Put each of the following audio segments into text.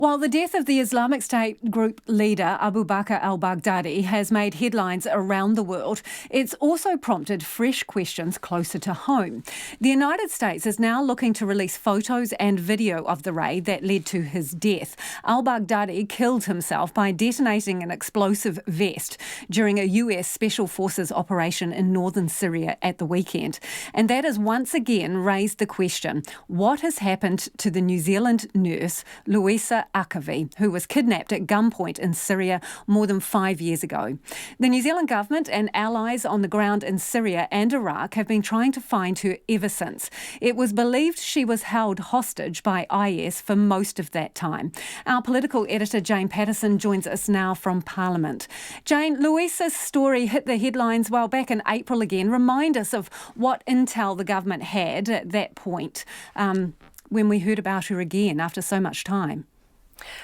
While the death of the Islamic State group leader Abu Bakr al-Baghdadi has made headlines around the world, it's also prompted fresh questions closer to home. The United States is now looking to release photos and video of the raid that led to his death. Al-Baghdadi killed himself by detonating an explosive vest during a US Special Forces operation in northern Syria at the weekend. And that has once again raised the question, what has happened to the New Zealand nurse Louisa Akavi, who was kidnapped at gunpoint in Syria more than 5 years ago? The New Zealand government and allies on the ground in Syria and Iraq have been trying to find her ever since. It was believed she was held hostage by IS for most of that time. Our political editor Jane Patterson joins us now from Parliament. Jane, Louisa's story hit the headlines back in April again. Remind us of what intel the government had at that point when we heard about her again after so much time.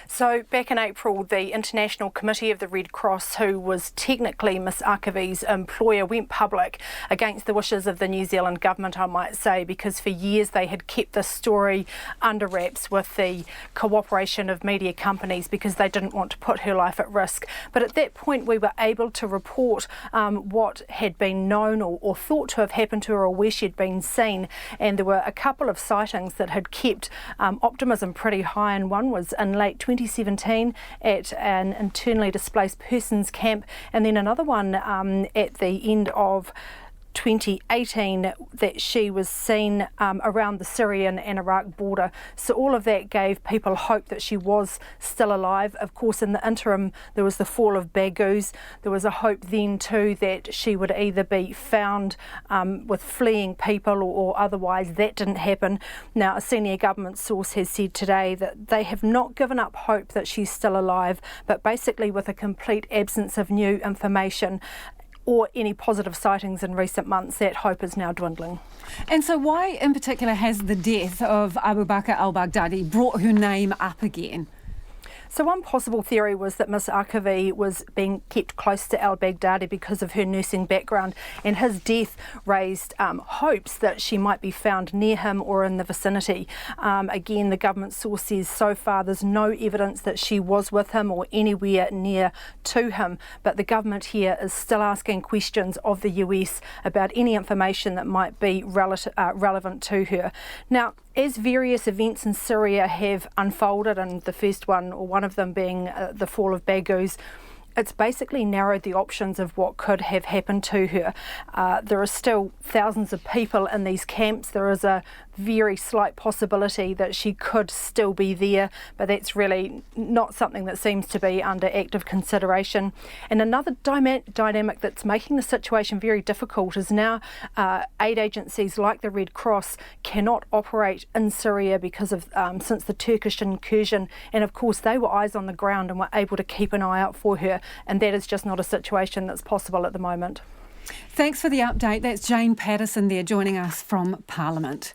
So back in April, the International Committee of the Red Cross, who was technically Miss Akavi's employer, went public against the wishes of the New Zealand government, I might say, because for years they had kept this story under wraps with the cooperation of media companies because they didn't want to put her life at risk. But at that point, we were able to report what had been known or thought to have happened to her or where she'd been seen. And there were a couple of sightings that had kept optimism pretty high, and one was in late 2017 at an internally displaced persons camp, and then another one at the end of 2018 that she was seen around the Syrian and Iraq border. So all of that gave people hope that she was still alive. Of course, in the interim, there was the fall of Baghouz. There was a hope then too that she would either be found with fleeing people or otherwise. That didn't happen. Now, a senior government source has said today that they have not given up hope that she's still alive, but basically with a complete absence of new information or any positive sightings in recent months, that hope is now dwindling. And so why in particular has the death of Abu Bakr al-Baghdadi brought her name up again? So one possible theory was that Miss Akavi was being kept close to al-Baghdadi because of her nursing background, and his death raised hopes that she might be found near him or in the vicinity. Again, the government source says so far there's no evidence that she was with him or anywhere near to him, but the government here is still asking questions of the US about any information that might be relevant to her. Now, as various events in Syria have unfolded, and the first one, or one of them being the fall of Baghouz, it's basically narrowed the options of what could have happened to her. There are still thousands of people in these camps. There is a very slight possibility that she could still be there, but that's really not something that seems to be under active consideration. And another dynamic that's making the situation very difficult is now aid agencies like the Red Cross cannot operate in Syria because of since the Turkish incursion, and of course they were eyes on the ground and were able to keep an eye out for her, and that is just not a situation that's possible at the moment. Thanks for the update. That's Jane Patterson there joining us from Parliament.